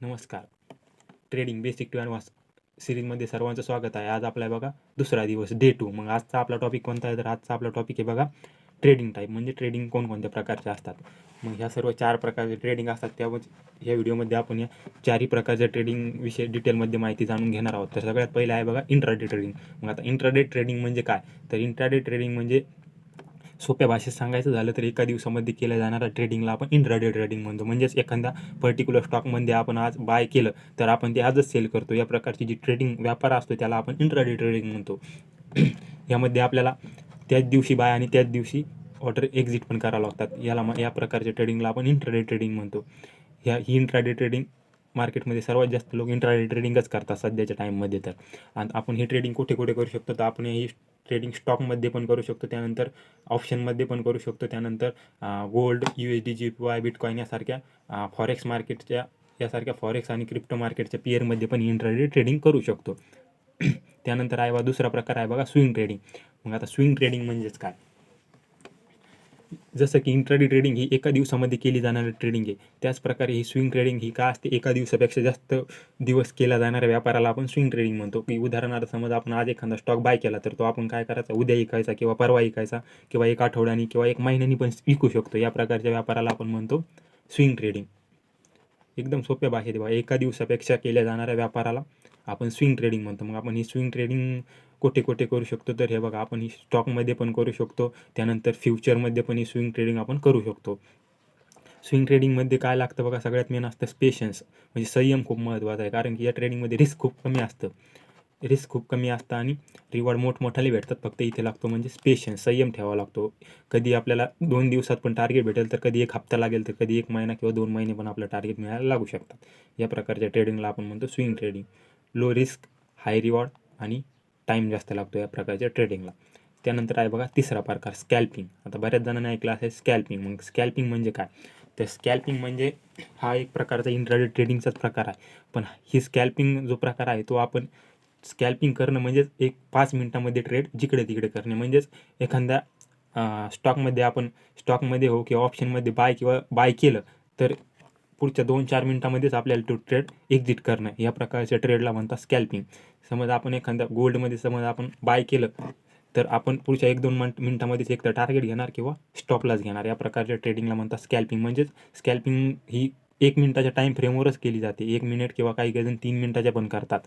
नमस्कार. Trading basic to advance सिरीजमध्ये सर्वांचं स्वागत आहे. आज आपला बघा दुसरा दिवस डे 2. मग आजचा आपला टॉपिक कोणता आहे? तर आजचा आपला टॉपिक आहे बघा ट्रेडिंग टाईप, म्हणजे ट्रेडिंग कोणकोणत्या प्रकारचे असतात. मग ह्या सर्व 4 प्रकारचे ट्रेडिंग असतात. त्यामध्ये ह्या व्हिडिओमध्ये आपण या 4ही प्रकारच्या ट्रेडिंग विषयी डिटेलमध्ये माहिती जाणून घेणार आहोत. तर सगळ्यात पहिलं आहे बघा इंट्राडे ट्रेडिंग. मग आता इंट्राडे ट्रेडिंग म्हणजे काय? तर इंट्राडे ट्रेडिंग म्हणजे सोप्या भाषेत सांगायचं झालं तर एका दिवसामध्ये केल्या जाणाऱ्या ट्रेडिंगला आपण इंट्राडे ट्रेडिंग म्हणतो. म्हणजेच एखादा पर्टिक्युलर स्टॉकमध्ये आपण आज बाय केलं तर आपण ते आजच सेल करतो. या प्रकारची जी ट्रेडिंग व्यापार असतो त्याला आपण इंट्राडे ट्रेडिंग म्हणतो. यामध्ये आपल्याला त्याच दिवशी बाय आणि त्याच दिवशी ऑर्डर एक्झिट पण करावं लागतात. या प्रकारच्या ट्रेडिंगला आपण इंट्राडे ट्रेडिंग म्हणतो. ही इंट्राडे ट्रेडिंग मार्केटमध्ये सर्वात जास्त लोक इंट्राडे ट्रेडिंगच करतात सध्याच्या टाईममध्ये. तर आणि आपण ही ट्रेडिंग कुठे कुठे करू शकतो? तर आपण ही ट्रेडिंग स्टॉकमध्ये पण करू शकतो, त्यानंतर ऑप्शनमध्ये पण करू शकतो, त्यानंतर गोल्ड, USD, JPY, बिटकॉईन यासारख्या फॉरेक्स मार्केटच्या फॉरेक्स आणि क्रिप्टो मार्केटच्या पेअरमध्ये पण इंट्राडे ट्रेडिंग करू शकतो. त्यानंतर आहे बघा दुसरा प्रकार आहे बघा स्विंग ट्रेडिंग. मग आता स्विंग ट्रेडिंग म्हणजेच काय? जसं की इंट्राडे ट्रेडिंग ही एका दिवसामध्ये केली जाणारी ट्रेडिंग आहे, त्याच प्रकारे ही स्विंग ट्रेडिंग ही काय असते? एका दिवसापेक्षा जास्त दिवस केला जाणाऱ्या व्यापाराला आपण स्विंग ट्रेडिंग म्हणतो. की उदाहरणार्थ समज आपण आज एखादा स्टॉक बाय केला तर तो आपण काय करायचा? उद्या विकायचा किंवा परवा विकायचा किंवा 1 आठवड्यानी किंवा 1 महिन्यानी पण विकू शकतो. या प्रकारच्या व्यापाराला आपण म्हणतो स्विंग ट्रेडिंग. एकदम सोप्या भाषेत बघा, एका दिवसापेक्षा केल्या जाणाऱ्या व्यापाराला आपण स्विंग ट्रेडिंग म्हणतो. मग आपण ही स्विंग ट्रेडिंग कुठे कुठे करू शकतो? तर हे बघा, आपण ही स्टॉकमध्ये पण करू शकतो, त्यानंतर फ्युचरमध्ये पण ही स्विंग ट्रेडिंग आपण करू शकतो. स्विंग ट्रेडिंगमध्ये काय लागतं बघा? सगळ्यात मेन असतं पेशन्स, म्हणजे संयम खूप महत्त्वाचा आहे. कारण की या ट्रेडिंगमध्ये रिस्क खूप कमी असतं आणि रिवॉर्ड मोठमोठाले भेटतात. फक्त इथे लागतो म्हणजे पेशन्स, संयम ठेवावा लागतो. कधी आपल्याला 2 दिवसात पण टार्गेट भेटेल, तर कधी 1 हप्ता लागेल, तर कधी 1 महिना किंवा 2 महिने पण आपलं टार्गेट मिळायला लागू शकतात. या प्रकारच्या ट्रेडिंगला आपण म्हणतो स्विंग ट्रेडिंग. लो रिस्क, हाय रिवॉर्ड आणि टाईम जास्त लागतो या प्रकारच्या ट्रेडिंगला. त्यानंतर आहे बघा तिसरा प्रकार स्कॅल्पिंग. आता बऱ्याच जणांना ऐकलं असेल स्कॅल्पिंग. मग स्कॅल्पिंग म्हणजे काय? तर स्कॅल्पिंग म्हणजे हा एक प्रकारचा इंट्राडे ट्रेडिंगचाच प्रकार आहे. पण ही स्कॅल्पिंग जो प्रकार आहे तो आपण स्कॅल्पिंग करणं म्हणजेच एक 5 मिनिटामध्ये ट्रेड जिकडे तिकडे करणे. म्हणजेच एखाद्या स्टॉकमध्ये हो किंवा ऑप्शनमध्ये बाय केलं तर पुढच्या 2-4 मिनिटामध्येच आपल्याला तो ट्रेड एक्झिट करणं. या प्रकारच्या ट्रेडला म्हणतात स्कॅल्पिंग. समज आपण एखाद्या गोल्डमध्ये आपण बाय केलं तर आपण पुढच्या 1-2 मिनिटामध्येच एक तर टार्गेट घेणार किंवा स्टॉप लॉस घेणार. या प्रकारच्या ट्रेडिंगला म्हणतात स्कॅल्पिंग. म्हणजेच स्कॅल्पिंग ही 1 मिनिटाच्या टाईम फ्रेमवरच केली जाते. 1 मिनिट किंवा काही जण 3 मिनिटाच्या पण करतात.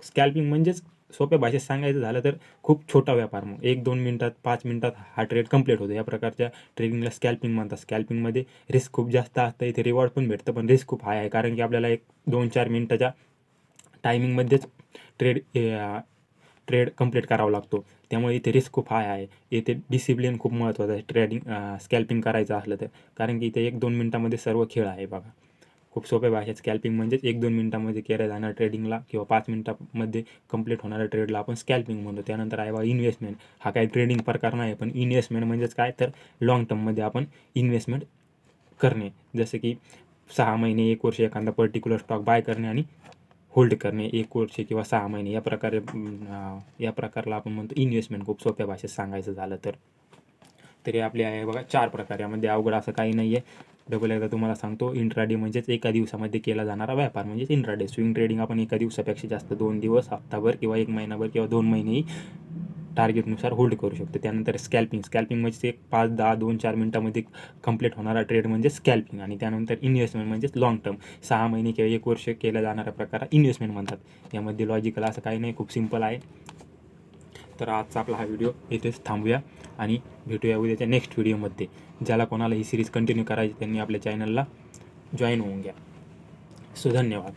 स्कॅल्पिंग म्हणजेच सोप्या भाषेत सांगायचं झालं तर खूप छोटा व्यापार. मग 1-2 मिनिटात, 5 मिनिटात हा ट्रेड कंप्लीट होतो. या प्रकारच्या ट्रेडिंगला स्कॅल्पिंग म्हणतात. स्कॅल्पिंगमध्ये रिस्क खूप जास्त असतं. इथे रिवॉर्ड पण भेटतं, पण रिस्क खूप हाय आहे. कारण की आपल्याला 1-2-4 मिनिटाच्या टायमिंगमध्येच ट्रेड कंप्लीट करावा लागतो. त्यामुळे इथे रिस्क खूप हाय आहे. इथे डिसिप्लिन खूप महत्त्वाचं आहे स्कॅल्पिंग करायचं असलं तर. कारण की इथे 1-2 मिनिटामध्ये सर्व खेळ आहे बघा. खूप सोप्या भाषेत स्कॅल्पिंग म्हणजेच 1-2 मिनिटामध्ये केल्या जाणाऱ्या ट्रेडिंगला किंवा 5 मिनिटामध्ये कंप्लीट होणाऱ्या ट्रेडला आपण स्कॅल्पिंग म्हणतो. त्यानंतर आहे बघा इन्व्हेस्टमेंट. हा काही ट्रेडिंग प्रकार नाही, पण इन्व्हेस्टमेंट म्हणजेच काय? तर लाँग टर्ममध्ये आपण इन्व्हेस्टमेंट करणे. जसे की 6 महिने, 1 वर्ष एखादा पर्टिक्युलर स्टॉक बाय करणे आणि होल्ड करणे 1 वर्ष किंवा 6 महिने. या प्रकारला आपण म्हणतो इन्व्हेस्टमेंट, खूप सोप्या भाषेत सांगायचं झालं तर. तरी आपले आहे बघा 4 प्रकार. यामध्ये अवघड असं काही नाही आहे. डबल एकदा तुम्हाला सांगतो, इंट्राडे म्हणजेच एका दिवसामध्ये केला जाणारा व्यापार म्हणजेच इंट्राडे. स्विंग ट्रेडिंग आपण एका दिवसापेक्षा जास्त 2 दिवस, हप्ताभर किंवा 1 महिनाभर किंवा 2 महिनेही टार्गेटनुसार होल्ड करू शकतो. त्यानंतर स्कॅल्पिंग म्हणजे एक 5-10, 2-4 मिनिटामध्ये कंप्लीट होणारा ट्रेड म्हणजे स्कॅल्पिंग. आणि त्यानंतर इन्व्हेस्टमेंट म्हणजेच लाँग टर्म, 6 महिने किंवा 1 वर्ष केला जाणारा प्रकार इन्व्हेस्टमेंट म्हणतात. यामध्ये लॉजिकल असं काही नाही, खूप सिंपल आहे. तर आजचा आपला हा व्हिडिओ इथेच थांबूया आणि भेटूया उद्याच्या नेक्स्ट व्हिडिओमध्ये. ज्याला कोणाला ही सिरीज कंटिन्यू करायची त्यांनी आपल्या चॅनलला जॉईन होऊन घ्या. धन्यवाद.